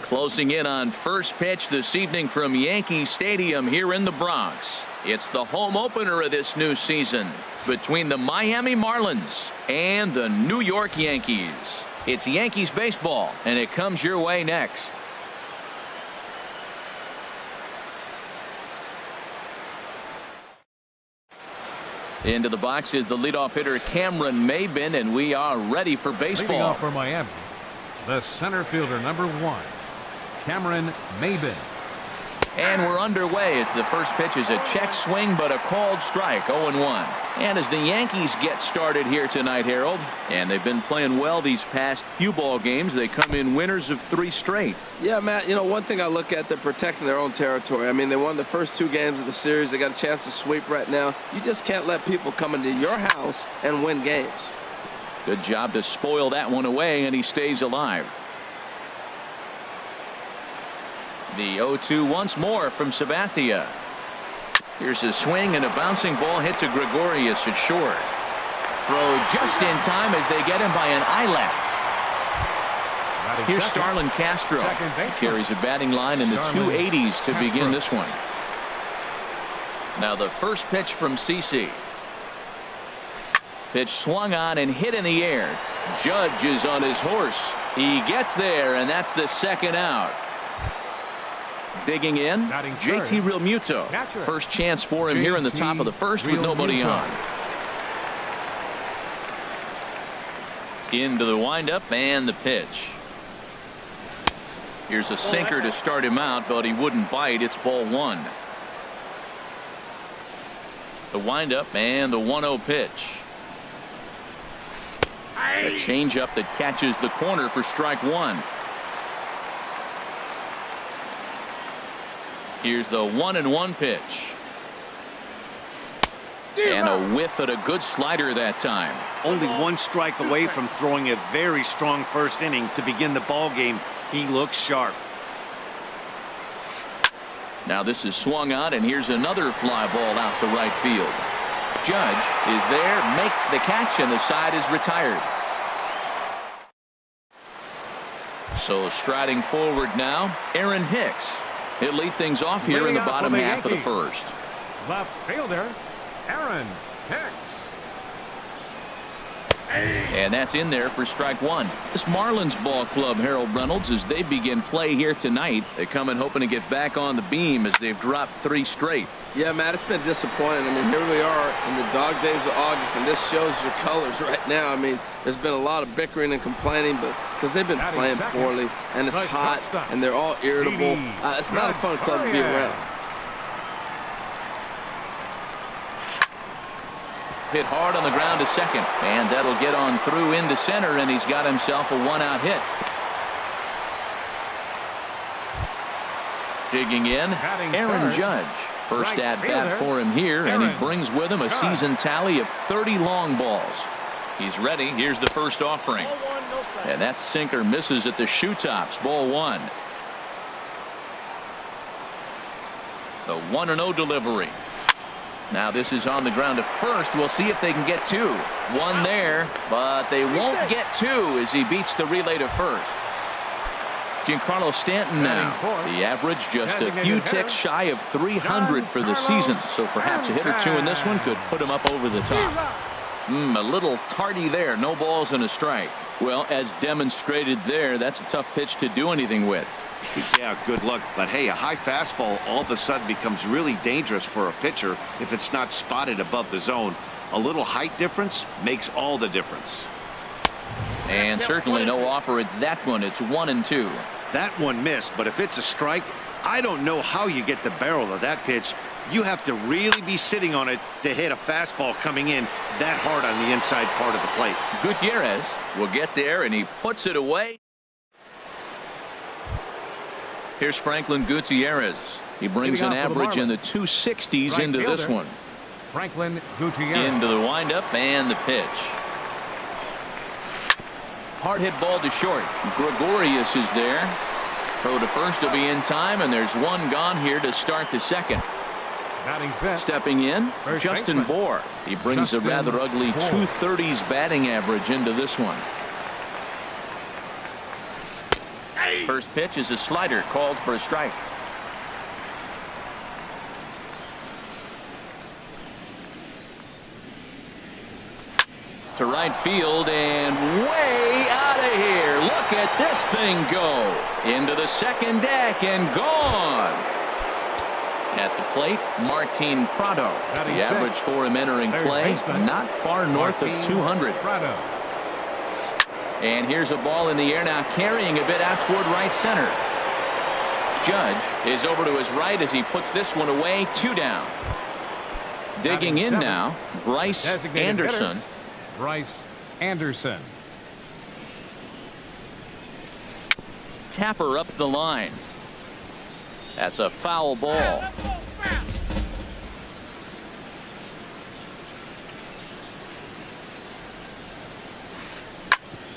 Closing in on first pitch this evening from Yankee Stadium here in the Bronx. It's the home opener of this new season between the Miami Marlins and the New York Yankees. It's Yankees baseball, and it comes your way next. Into the box is the leadoff hitter Cameron Maybin, and we are ready for baseball. Leading off for Miami, the center fielder, number 1, Cameron Maybin. And we're underway as the first pitch is a check swing, but a called strike, 0-1. And as the Yankees get started here tonight, Harold, and they've been playing well these past few ball games, they come in winners of 3 straight. Yeah, Matt, you know, one thing I look at, they're protecting their own territory. I mean, they won the first 2 games of the series. They got a chance to sweep right now. You just can't let people come into your house and win games. Good job to spoil that one away, and he stays alive. The 0-2 once more from Sabathia. Here's a swing, and a bouncing ball hit to Gregorius at short. Throw just in time as they get him by an eyelash. Here's Starlin Castro. He carries a batting line in the 280s to begin this one. Now the first pitch from CeCe. Pitch swung on and hit in the air. Judge is on his horse. He gets there, and that's the second out. Digging in, JT Realmuto. First chance for him here in the top of the first with nobody on. Into the windup and the pitch. Here's a sinker to start him out, but he wouldn't bite. It's ball 1. The windup and the 1-0 pitch. A changeup that catches the corner for strike 1. Here's the 1-1 pitch. And a whiff at a good slider that time. Only 1 strike away from throwing a very strong first inning to begin the ball game. He looks sharp. Now this is swung on, and here's another fly ball out to right field. Judge is there, makes the catch, and the side is retired. So striding forward now, Aaron Hicks. He'll lead things off here in the bottom half of the first. Left fielder, Aaron Hicks. And that's in there for strike 1. This Marlins ball club, Harold Reynolds, as they begin play here tonight, they come in hoping to get back on the beam as they've dropped 3 straight. Yeah, Matt, it's been disappointing. I mean, here we are in the dog days of August, and this shows your colors right now. I mean, there's been a lot of bickering and complaining, but because they've been playing poorly, and it's hot, and they're all irritable. It's not a fun club to be around. Hit hard on the ground to second, and that'll get on through into center, and he's got himself a 1-out hit. Digging in, Aaron Judge. First at bat for him here, and he brings with him a season tally of 30 long balls. He's ready. Here's the first offering, and that sinker misses at the shoe tops. Ball 1. The 1-0 delivery. Now this is on the ground to first. We'll see if they can get 2. 1 there, but they won't get 2 as he beats the relay to first. Giancarlo Stanton now. The average just a few ticks shy of 300 for the season, so perhaps a hit or 2 in this one could put him up over the top. A little tardy there. No balls and a strike. Well, as demonstrated there, that's a tough pitch to do anything with. Yeah, good luck. But hey, a high fastball all of a sudden becomes really dangerous for a pitcher if it's not spotted above the zone. A little height difference makes all the difference. And certainly no offer at that one. It's 1-2. That one missed, but if it's a strike, I don't know how you get the barrel of that pitch. You have to really be sitting on it to hit a fastball coming in that hard on the inside part of the plate. Gutierrez will get there, and he puts it away. Here's Franklin Gutierrez. He brings an average in the 260s into this one. Franklin Gutierrez. Into the windup and the pitch. Hard hit ball to short. Gregorius is there. Throw to first will be in time, and there's 1 gone here to start the second. Stepping in, Justin Bour. He brings a rather ugly 230s batting average into this one. First pitch is a slider called for a strike. To right field and way out of here. Look at this thing go into the second deck and gone. At the plate, Martin Prado. The average for him entering play not far north of 200. And here's a ball in the air now, carrying a bit out toward right center. Judge is over to his right as he puts this one away. 2 down. Digging in now, Bryce Anderson. Bryce Anderson. Tapper up the line. That's a foul ball.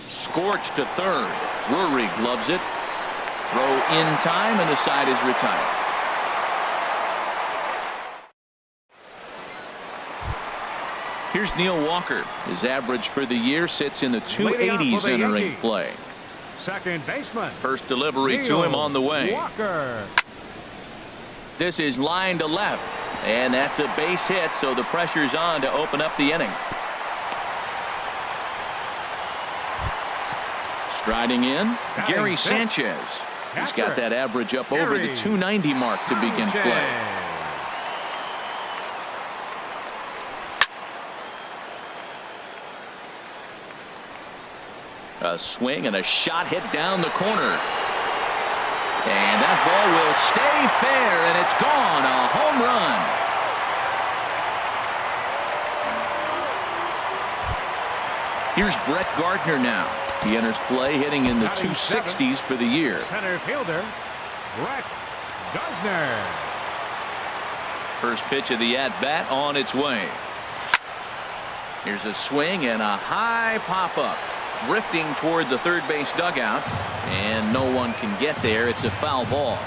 Scorched to third. Drury gloves it. Throw in time, and the side is retired. Here's Neil Walker. His average for the year sits in the 280s entering play. Second baseman. First delivery to him on the way. Walker. This is line to left, and that's a base hit, so the pressure's on to open up the inning. Striding in, Gary Sanchez. He's got that average up over the 290 mark to begin play. A swing and a shot hit down the corner. And that ball will stay fair, and it's gone. A home run. Here's Brett Gardner now. He enters play hitting in the 260s for the year. Center fielder, Brett Gardner. First pitch of the at-bat on its way. Here's a swing and a high pop-up. Drifting toward the third base dugout, and no one can get there. It's a foul ball.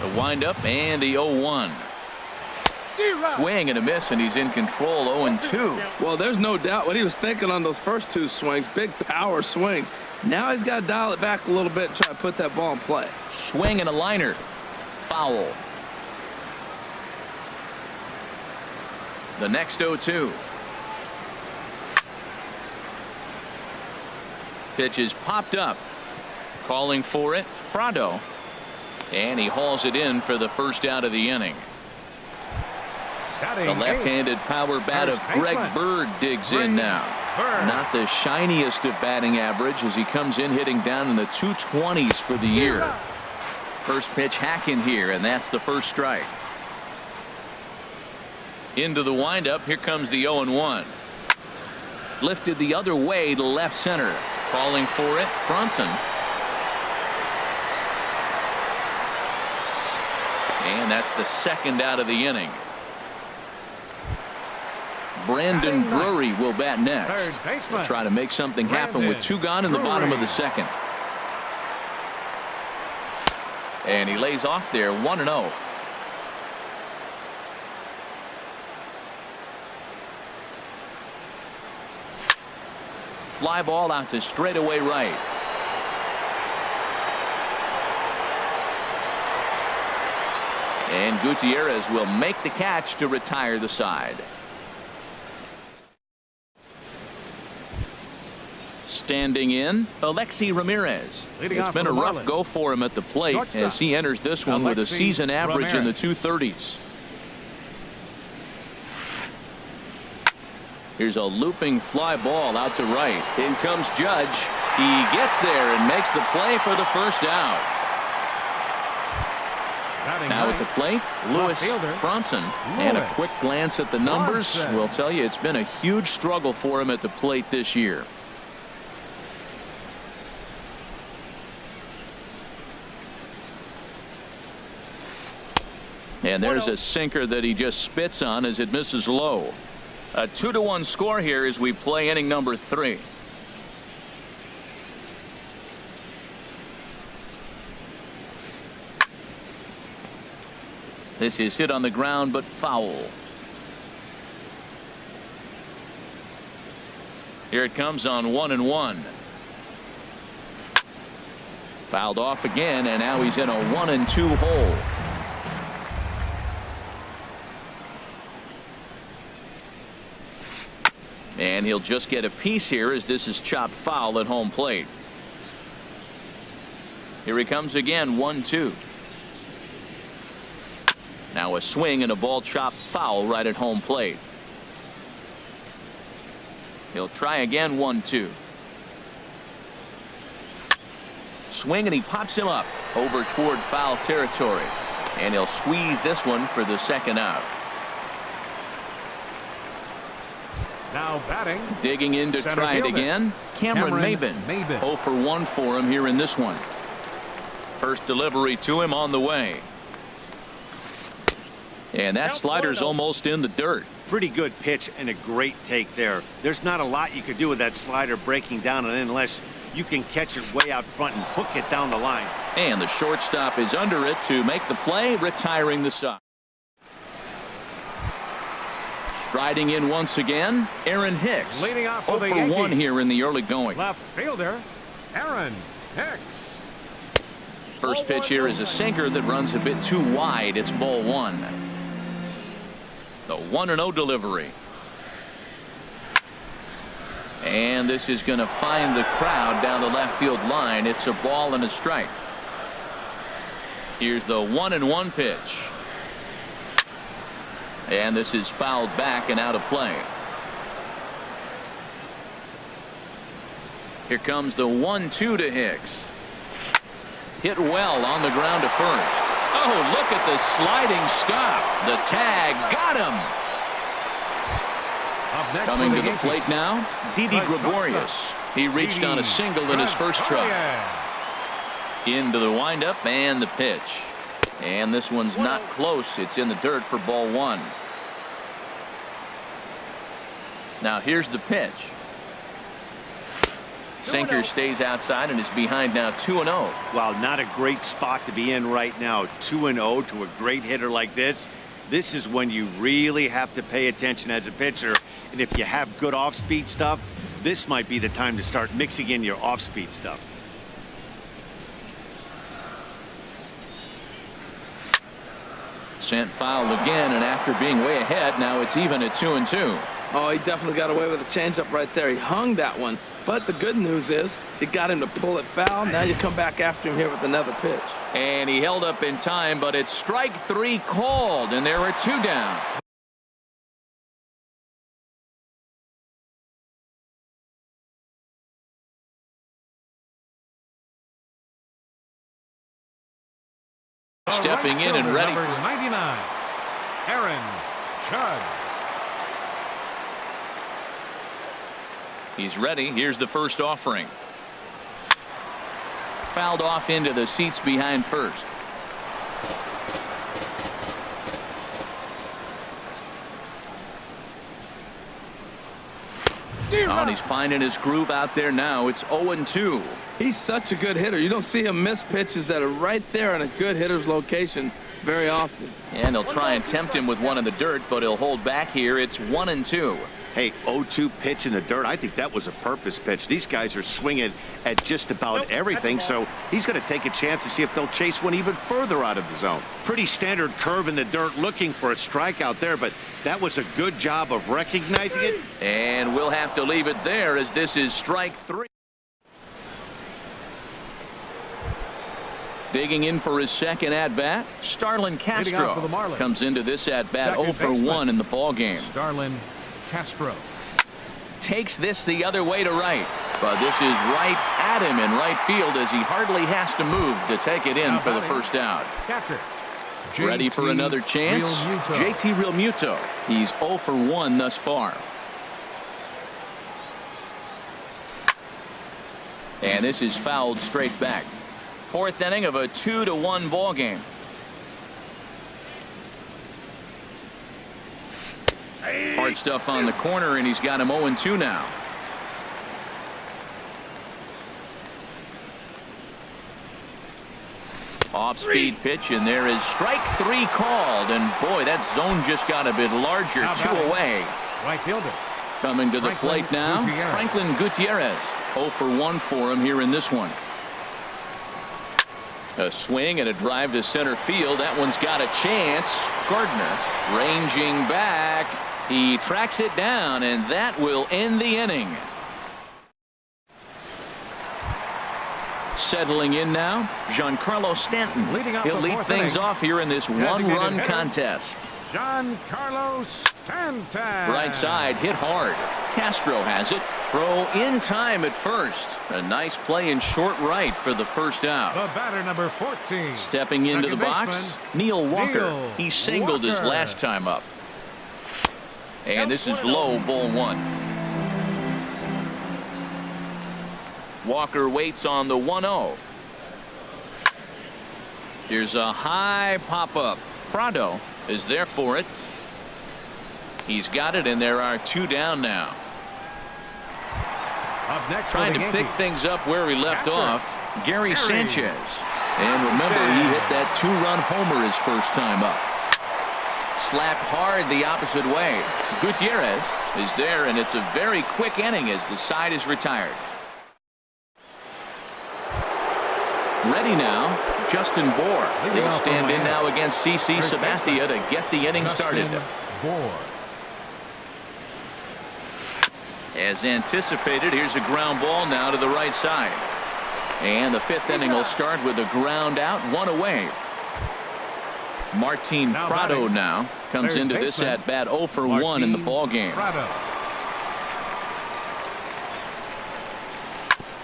The windup and the 0-1. Swing and a miss, and he's in control. 0-2. Well, there's no doubt what he was thinking on those first 2 swings. Big power swings. Now he's got to dial it back a little bit and try to put that ball in play. Swing and a liner. Foul. The next 0-2. Pitch is popped up. Calling for it, Prado. And he hauls it in for the first out of the inning. The left-handed power bat of Greg Bird digs in now. Not the shiniest of batting average as he comes in hitting down in the 220s for the year. First pitch hacking here, and that's the first strike. Into the windup. Here comes the 0-1. Lifted the other way to left center. Calling for it, Bronson. And that's the second out of the inning. Brandon Drury will bat next. He'll try to make something happen with 2 gone in the bottom of the second. And he lays off there, 1-0. Fly ball out to straightaway right. And Gutierrez will make the catch to retire the side. Standing in, Alexi Ramirez. It's been a rough go for him at the plate as he enters this one with a season average in the 230s. Here's a looping fly ball out to right. In comes Judge. He gets there and makes the play for the first out. Now at the plate, Lewis Bronson. And a quick glance at the numbers will tell you it's been a huge struggle for him at the plate this year. And there's a sinker that he just spits on as it misses low. A 2-1 score here as we play inning number 3. This is hit on the ground but foul. Here it comes on 1-1. Fouled off again, and now he's in a 1-2 hole. And he'll just get a piece here as this is chopped foul at home plate. Here he comes again, 1-2. Now a swing and a ball chopped foul right at home plate. He'll try again, 1-2. Swing, and he pops him up over toward foul territory. And he'll squeeze this one for the second out. Now batting. Digging in to try it again. Cameron Maybin. 0 for 1 for him here in this one. First delivery to him on the way. And that slider's almost in the dirt. Pretty good pitch and a great take there. There's not a lot you could do with that slider breaking down and unless you can catch it way out front and hook it down the line. And the shortstop is under it to make the play, retiring the side. Striding in once again, Aaron Hicks. Leading off 0 for 1 here in the early going. Left fielder, Aaron Hicks. First pitch here is a sinker that runs a bit too wide. It's ball 1. The 1-0 delivery. And this is going to find the crowd down the left field line. It's a ball and a strike. Here's the 1-1 pitch. And this is fouled back and out of play. Here comes the 1-2 to Hicks. Hit well on the ground to first. Oh, look at the sliding stop. The tag got him. Coming to the plate now, Didi Gregorius. He reached on a single in his first try. Into the windup and the pitch. And this one's not close. It's in the dirt for ball 1. Now here's the pitch. Sinker stays outside and is behind now 2-0. Wow, not a great spot to be in right now. 2-0 to a great hitter like this. This is when you really have to pay attention as a pitcher. And if you have good off-speed stuff, this might be the time to start mixing in your off-speed stuff. Sent foul again, and after being way ahead, now it's even at 2-2. Oh, he definitely got away with a changeup right there. He hung that one. But the good news is you got him to pull it foul. Now you come back after him here with another pitch. And he held up in time, but it's strike 3 called, and there are 2 down. Stepping in and ready. Number 99, Aaron Judge. He's ready. Here's the first offering. Fouled off into the seats behind first. Oh, and he's finding his groove out there now. It's 0-2. He's such a good hitter. You don't see him miss pitches that are right there in a good hitter's location very often. And he'll try and tempt him with one in the dirt, but he'll hold back here. It's 1-2. Hey, 0-2 pitch in the dirt. I think that was a purpose pitch. These guys are swinging at just about everything, so he's going to take a chance to see if they'll chase one even further out of the zone. Pretty standard curve in the dirt, looking for a strikeout there, but that was a good job of recognizing it. And we'll have to leave it there as this is strike 3. Digging in for his second at-bat, Starlin Castro comes into this at-bat 0 for 1 in the ballgame. Starlin Castro takes this the other way to right, but this is right at him in right field as he hardly has to move to take it in for the first out. Catcher. Ready for another chance? JT Realmuto. He's 0 for 1 thus far. And this is fouled straight back. Fourth inning of a 2-1 ball game. Hard stuff on the corner, and he's got him 0-2 now. Off-speed pitch, and there is strike 3 called. And boy, that zone just got a bit larger. 2 away. Right fielder. Coming to the plate now, Franklin Gutierrez. 0 for 1 for him here in this one. A swing and a drive to center field. That one's got a chance. Gardner ranging back. He tracks it down, and that will end the inning. Settling in now, Giancarlo Stanton. He'll lead things off here in this one-run contest. Giancarlo Stanton. Right side hit hard. Castro has it. Throw in time at first. A nice play in short right for the first out. The batter, number 14. Stepping into the box, baseman, Neil Walker. Neil He singled his Walker. last time up. And this is low, ball one. Walker waits on the 1-0. Here's a high pop-up. Prado is there for it. He's got it, and there are two down now. Up next, Trying to pick things up where he left off, Gary Sanchez. And remember, he hit that two-run homer his first time up. Slapped hard the opposite way. Gutierrez is there, and it's a very quick inning as the side is retired. Ready now, Justin Bour. He'll stand in now against CC Sabathia to get the inning started. Bour. As anticipated, here's a ground ball now to the right side. And the fifth inning will start with a ground out, one away. Martin Prado now comes into this at bat 0 for 1 in the ball game.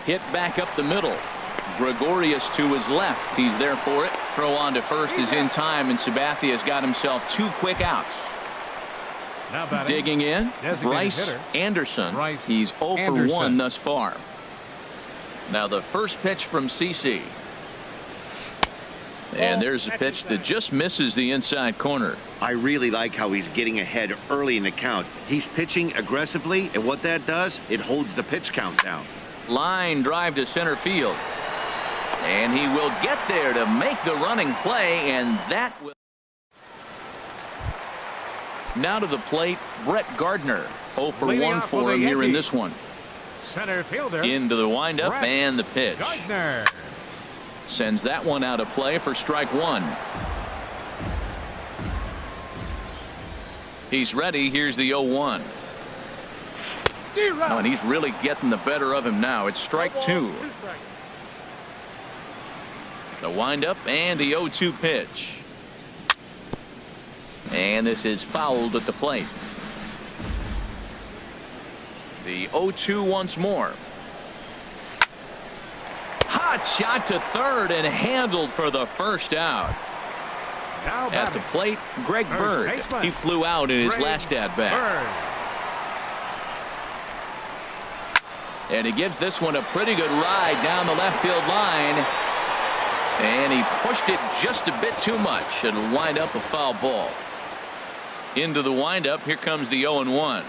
Hit back up the middle. Gregorius to his left. He's there for it. Throw on to first is in time, and Sabathia has got himself two quick outs. Digging in, Bryce Anderson. He's 0 for 1 thus far. Now the first pitch from CC. And there's a pitch that just misses the inside corner. I really like how he's getting ahead early in the count. He's pitching aggressively, and what that does, it holds the pitch count down. Line drive to center field. And he will get there to make the running play, and that will. Now to the plate, Brett Gardner. 0 for 1 for him here in this one. Center fielder. Into the windup and the pitch. Gardner. Sends that one out of play for strike one. He's ready. Here's the 0-1. Oh, and he's really getting the better of him now. It's strike two. The windup and the 0-2 pitch. And this is fouled at the plate. The 0-2 once more. Hot shot to third and handled for the first out. At the plate, Greg Bird. He flew out in his last at-bat. And he gives this one a pretty good ride down the left field line. And he pushed it just a bit too much. It'll wind up a foul ball. Into the windup, here comes the 0-1.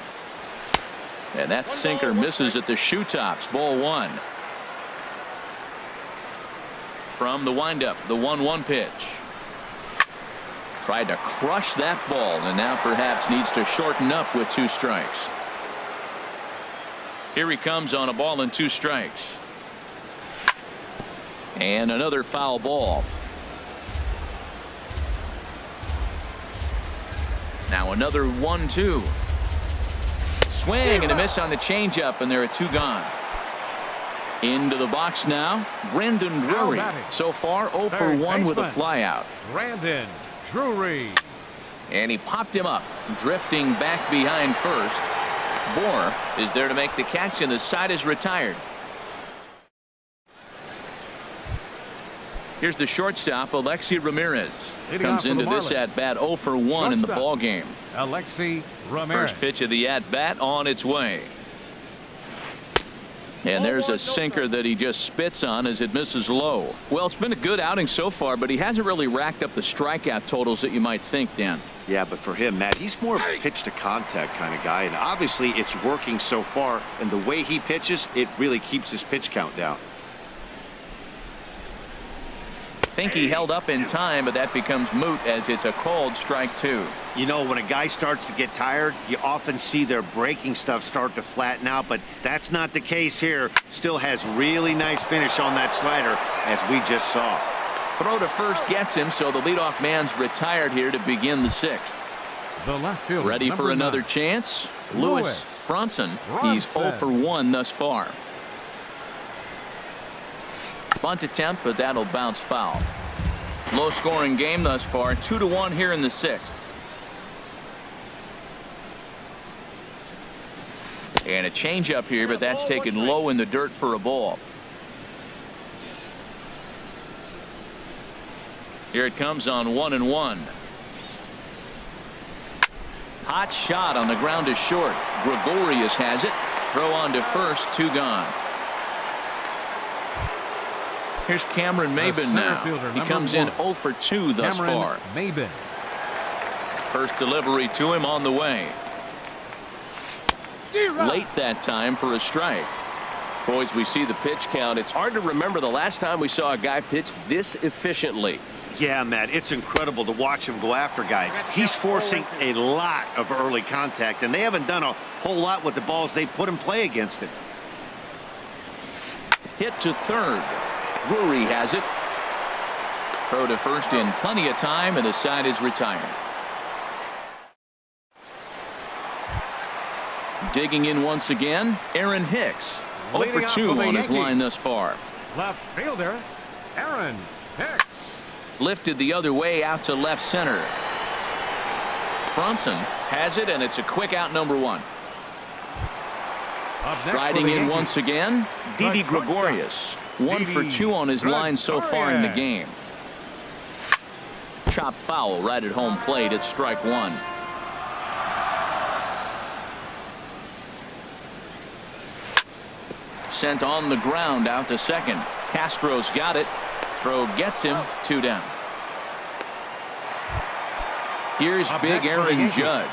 And that sinker misses at the shoe tops. Ball one. From the windup, the 1-1 pitch. Tried to crush that ball, and now perhaps needs to shorten up with 2 strikes. Here he comes on a ball and 2 strikes. And another foul ball. Now another 1-2. Swing and a miss on the changeup, and there are 2 gone. Into the box now, Brandon Drury. So far 0 for 1 with a flyout. Brandon Drury. And he popped him up, drifting back behind first. Bour is there to make the catch, and the side is retired. Here's the shortstop, Alexi Ramirez. Comes into this at-bat 0 for 1 in the ball game. Alexi Ramirez. First pitch of the at-bat on its way. And there's a sinker that he just spits on as it misses low. Well, it's been a good outing so far, but he hasn't really racked up the strikeout totals that you might think, Dan. Yeah, but for him, Matt, he's more of a pitch to contact kind of guy, and obviously it's working so far, and the way he pitches, it really keeps his pitch count down. I think he held up in time, but that becomes moot as it's a called strike 2. You know, when a guy starts to get tired, you often see their breaking stuff start to flatten out, but that's not the case here. Still has really nice finish on that slider, as we just saw. Throw to first gets him, so the leadoff man's retired here to begin the 6th. The left fielder, Ready for another 9. chance? Lewis Bronson. He's 0 for 1 thus far. Bunt attempt, but that'll bounce foul. Low scoring game thus far. 2-1 here in the 6th. And a changeup here, but that's taken low in the dirt for a ball. Here it comes on 1-1. Hot shot on the ground to short. Gregorius has it. Throw on to first. 2 gone. Here's Cameron Maben now. He comes in 0 for 2 thus far. Maben. First delivery to him on the way. Late that time for a strike. Boys, we see the pitch count. It's hard to remember the last time we saw a guy pitch this efficiently. Yeah, Matt, it's incredible to watch him go after guys. He's forcing a lot of early contact, and they haven't done a whole lot with the balls they put in play against him. Hit to third. Drury has it. Throw to first in plenty of time, and the side is retired. Digging in once again, Aaron Hicks. 0 for 2 on his line thus far. Left fielder, Aaron Hicks. Lifted the other way out to left center. Bronson has it, and it's a quick out, number 1. Striding in once again, Didi Gregorius. 1 for 2 on his line so far in the game. Chop foul right at home plate. It's strike 1. Sent on the ground out to second. Castro's got it. Throw gets him. 2 down. Here's big Aaron Judge.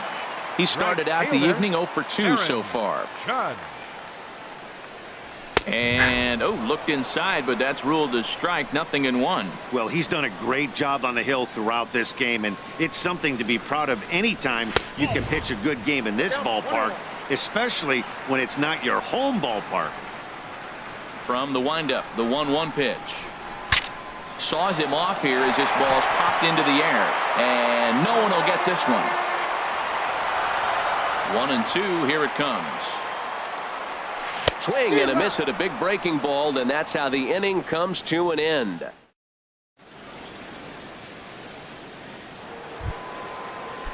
He started out the evening 0 for 2 so far. And looked inside, but that's ruled a strike. 0-1. Well, he's done a great job on the hill throughout this game, and it's something to be proud of anytime you can pitch a good game in this ballpark, especially when it's not your home ballpark. From the windup, the 1-1 pitch. Saws him off here as this ball's popped into the air, and no one will get this one. 1-2. Here it comes. Swing and a miss at a big breaking ball, and that's how the inning comes to an end.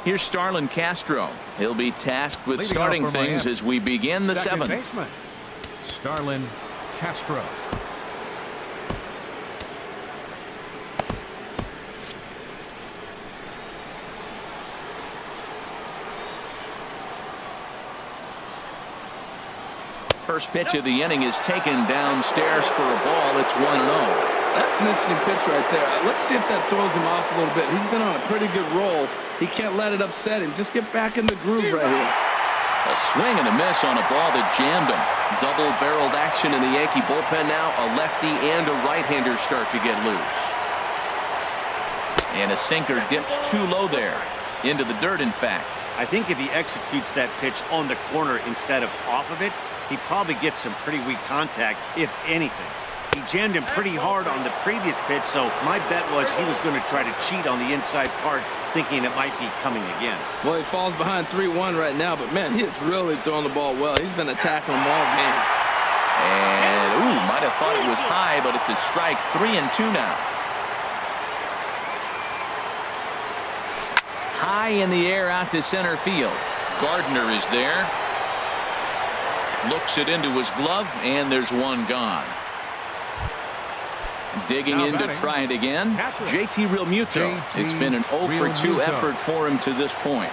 Here's Starlin Castro. He'll be tasked with starting things as we begin the 7th. Starlin Castro. First pitch of the inning is taken downstairs for a ball. It's 1-0. That's an interesting pitch right there. Let's see if that throws him off a little bit. He's been on a pretty good roll. He can't let it upset him. Just get back in the groove right here. A swing and a miss on a ball that jammed him. Double-barreled action in the Yankee bullpen now. A lefty and a right-hander start to get loose. And a sinker dips too low there. Into the dirt, in fact. I think if he executes that pitch on the corner instead of off of it, he probably gets some pretty weak contact, if anything. He jammed him pretty hard on the previous pitch, so my bet was he was going to try to cheat on the inside part, thinking it might be coming again. Well, he falls behind 3-1 right now, but man, he is really throwing the ball well. He's been attacking them all game. And might have thought it was high, but it's a strike. 3-2 now. High in the air out to center field. Gardner is there. Looks it into his glove, and there's one gone. Digging in to try it again, JT Realmuto. It's been an 0 for 2 effort for him to this point.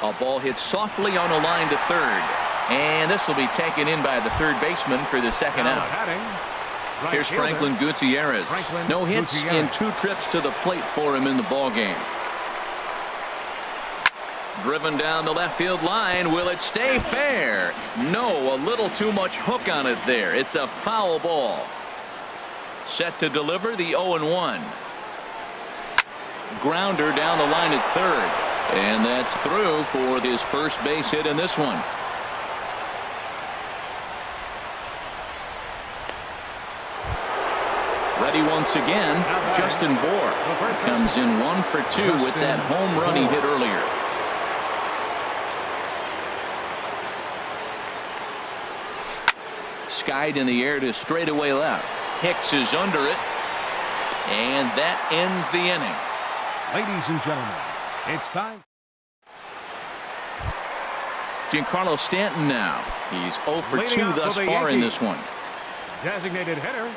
A ball hit softly on a line to third, and this will be taken in by the third baseman for the second out. Here's Franklin Gutierrez. No hits in 2 trips to the plate for him in the ball game. Driven down the left field line. Will it stay fair? No, a little too much hook on it there. It's a foul ball. Set to deliver the 0-1. Grounder down the line at third. And that's through for his first base hit in this one. Ready once again, Justin Bour comes in 1 for 2 with that home run he hit earlier. Skied in the air to straightaway left. Hicks is under it, and that ends the inning. Ladies and gentlemen, it's time. Giancarlo Stanton now. He's 0 for 2 thus far in this one. Designated hitter,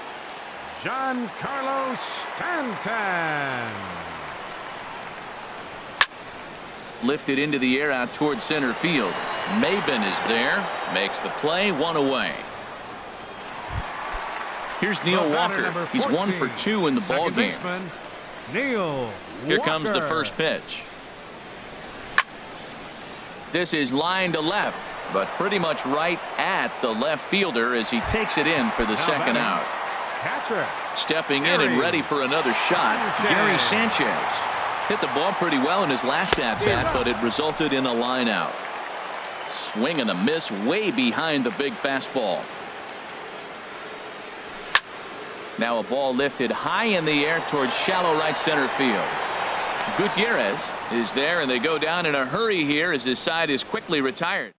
Giancarlo Stanton. Lifted into the air out towards center field. Maben is there. Makes the play, 1 away. Here's Neil Walker. He's 1 for 2 in the ball game. Neil Here comes the first pitch. This is line to left, but pretty much right at the left fielder as he takes it in for the second out. Catcher. Stepping in and ready for another shot, Gary Sanchez. Hit the ball pretty well in his last at-bat, but it resulted in a line out. Swing and a miss way behind the big fastball. Now a ball lifted high in the air towards shallow right center field. Gutierrez is there, and they go down in a hurry here as his side is quickly retired.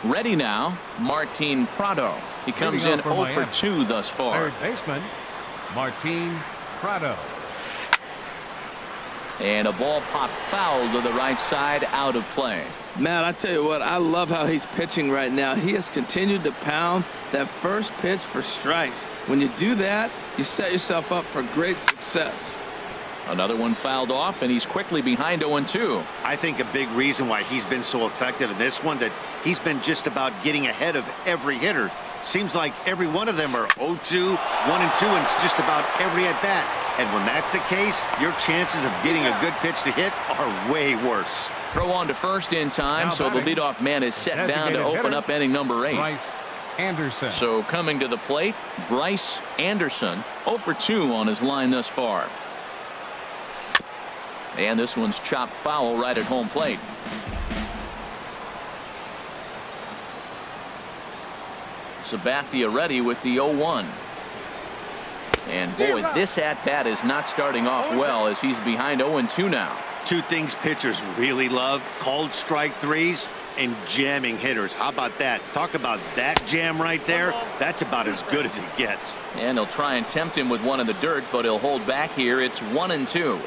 Ready now, Martin Prado. He comes in 0 for 2 thus far. Third baseman, Martin Prado. And a ball popped foul to the right side, out of play. Matt, I tell you what, I love how he's pitching right now. He has continued to pound that first pitch for strikes. When you do that, you set yourself up for great success. Another one fouled off, and he's quickly behind 0-2. I think a big reason why he's been so effective in this one, that he's been just about getting ahead of every hitter. Seems like every one of them are 0-2, 1-2, and it's just about every at-bat. And when that's the case, your chances of getting a good pitch to hit are way worse. Throw on to first in time, so the leadoff man is set down to open up inning number 8. Bryce Anderson. So coming to the plate, Bryce Anderson, 0 for 2 on his line thus far. And this one's chopped foul right at home plate. Sabathia ready with the 0-1. And boy, this at-bat is not starting off well as he's behind 0-2 now. Two things pitchers really love: called strike threes and jamming hitters. How about that? Talk about that jam right there. That's about as good as it gets. And he'll try and tempt him with one in the dirt, but he'll hold back here. It's 1-2.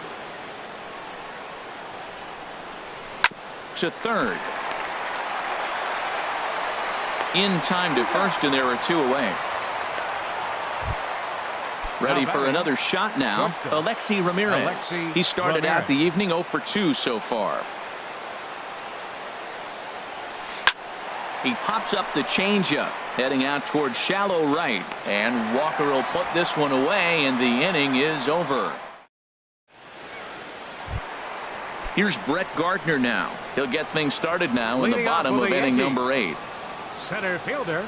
To third. In time to first, and there are 2 away. Ready for another shot now, Alexi Ramirez. He started out the evening 0 for 2 so far. He pops up the changeup, heading out towards shallow right, and Walker will put this one away, and the inning is over. Here's Brett Gardner now. He'll get things started now in the bottom of inning number 8. Center fielder,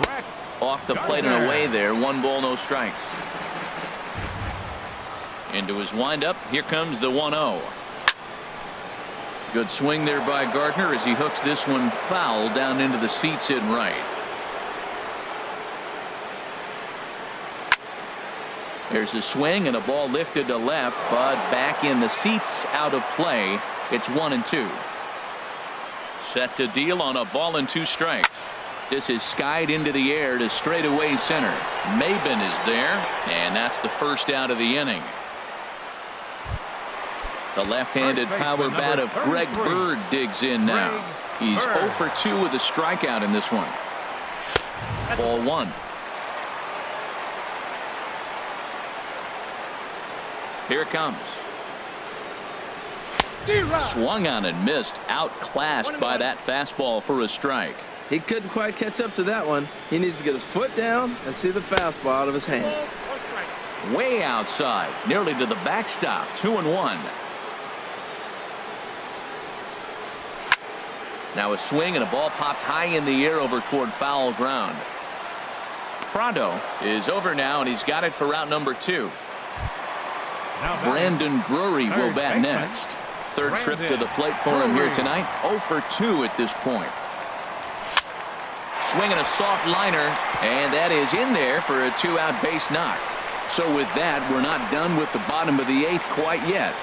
Brett Off the plate and away there. 1 ball, no strikes. Into his windup. Here comes the 1-0. Good swing there by Gardner as he hooks this one foul down into the seats in right. There's a swing and a ball lifted to left, but back in the seats, out of play. It's 1-2. Set to deal on a ball and 2 strikes. This is skied into the air to straightaway center. Maben is there, and that's the first out of the inning. The left-handed power bat of Greg Bird digs in now. He's 0 for 2 with a strikeout in this one. Ball 1. Here it comes. Swung on and missed. Outclassed by that fastball for a strike. He couldn't quite catch up to that one. He needs to get his foot down and see the fastball out of his hand. Way outside, nearly to the backstop. 2-1. Now a swing and a ball popped high in the air over toward foul ground. Prado is over now, and he's got it for route number 2. Brandon Drury will bat next. Third trip to the plate for him here tonight. 0 for 2 at this point. swinging a soft liner, and that is in there for a 2-out base knock. So with that, we're not done with the bottom of the 8th quite yet.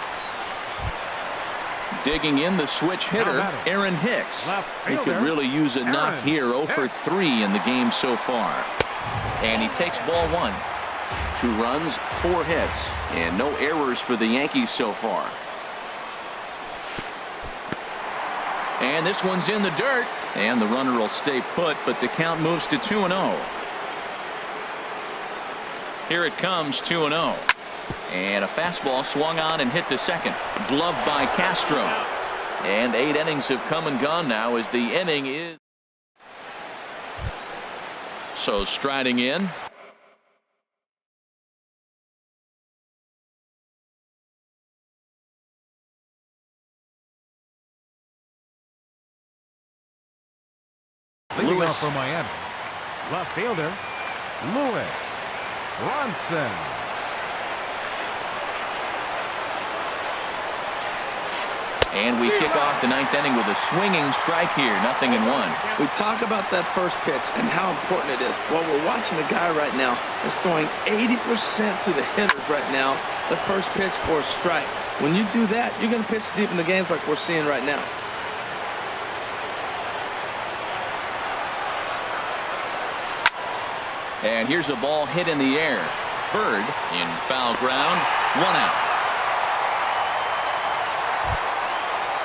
Digging in the switch hitter, Aaron Hicks. He could really use a knock here. 0 for 3 in the game so far. And he takes ball 1. 2 runs, 4 hits, and no errors for the Yankees so far. And this one's in the dirt, and the runner will stay put, but the count moves to 2-0. Here it comes, 2-0. And a fastball swung on and hit to second. Gloved by Castro. And 8 innings have come and gone now as the inning is. So striding in. Leading off for Miami, left fielder, Lewis Bronson. And we kick off the 9th inning with a swinging strike here. 0-1. We talk about that first pitch and how important it is. Well, we're watching a guy right now that's throwing 80% to the hitters right now. The first pitch for a strike. When you do that, you're going to pitch deep in the games like we're seeing right now. And here's a ball hit in the air. Bird in foul ground. 1 out.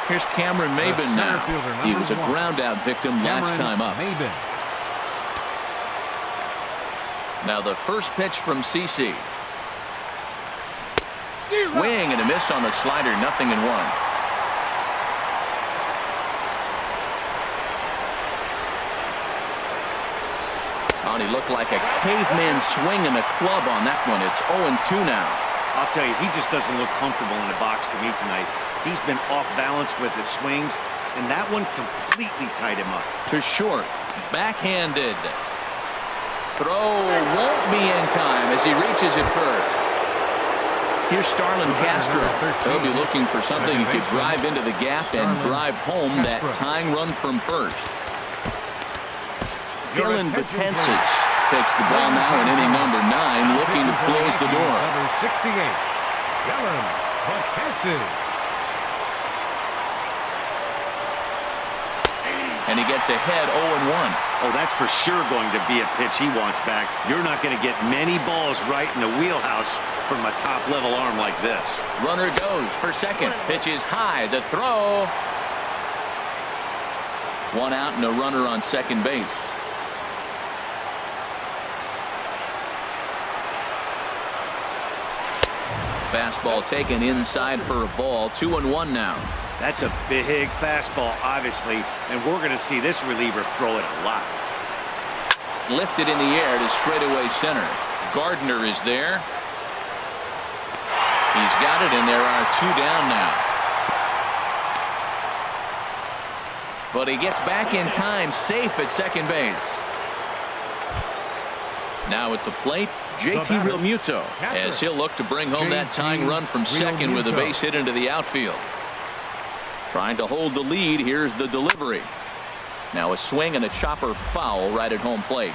Here's Cameron Maybin now. He was a ground out victim last time up. Now the first pitch from CC. Swing and a miss on the slider. 0-1. He looked like a caveman swinging a club on that one. It's 0-2 now. I'll tell you, he just doesn't look comfortable in the box to me tonight. He's been off balance with his swings, and that one completely tied him up. To short, backhanded. Throw won't be in time as he reaches it first. Here's Starlin Castro. He'll be looking for something he could drive into the gap and drive home that tying run from first. Dylan Betances takes the ball now in inning number 9, looking to close the door. Number 68, Dylan Betances. And he gets ahead 0-1. Oh, that's for sure going to be a pitch he wants back. You're not going to get many balls right in the wheelhouse from a top-level arm like this. Runner goes for second. Pitch is high. The throw. 1 out and a runner on second base. Fastball taken inside for a ball. 2-1 now. That's a big fastball, obviously, and we're going to see this reliever throw it a lot. Lifted in the air to straightaway center. Gardner is there. He's got it, and there are 2 down now. But he gets back in time, safe at second base. Now at the plate, JT Realmuto, as he'll look to bring home that tying run from second with a base hit into the outfield. Trying to hold the lead. Here's the delivery. Now a swing and a chopper foul right at home plate.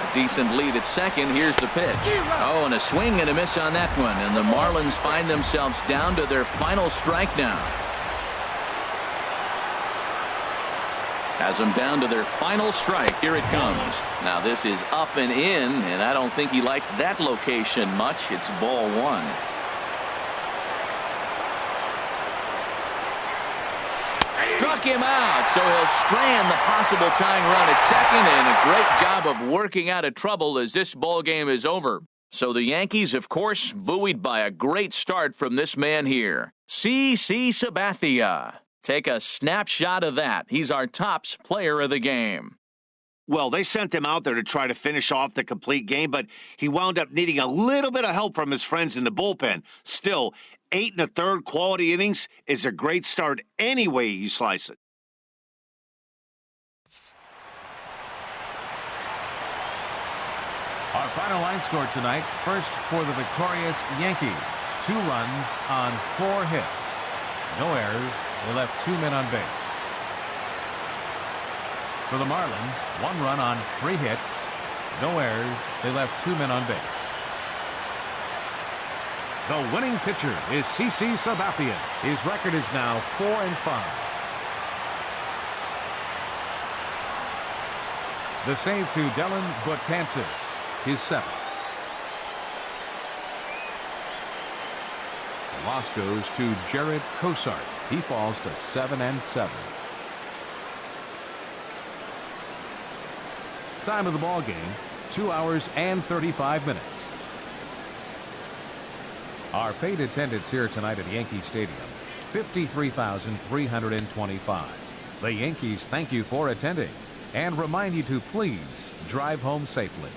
A decent lead at second. Here's the pitch. Oh, and a swing and a miss on that one. And the Marlins find themselves down to their final strike now. Has them down to their final strike. Here it comes. Now this is up and in, and I don't think he likes that location much. It's ball 1. Struck him out, so he'll strand the possible tying run at second, and a great job of working out of trouble as this ball game is over. So the Yankees, of course, buoyed by a great start from this man here, CC Sabathia. Take a snapshot of that. He's our tops player of the game. Well, they sent him out there to try to finish off the complete game, but he wound up needing a little bit of help from his friends in the bullpen. Still, 8 1/3 quality innings is a great start any way you slice it. Our final line score tonight, first for the victorious Yankees. 2 runs on 4 hits. No errors, They left 2 men on base. For the Marlins, 1 run on 3 hits. No errors. They left 2 men on base. The winning pitcher is CC Sabathia. His record is now 4-5. The save to Dylan Betances, his 7th. The loss goes to Jared Cosart. He falls to 7-7. Time of the ball game, 2 hours and 35 minutes. Our paid attendance here tonight at Yankee Stadium, 53,325. The Yankees thank you for attending and remind you to please drive home safely.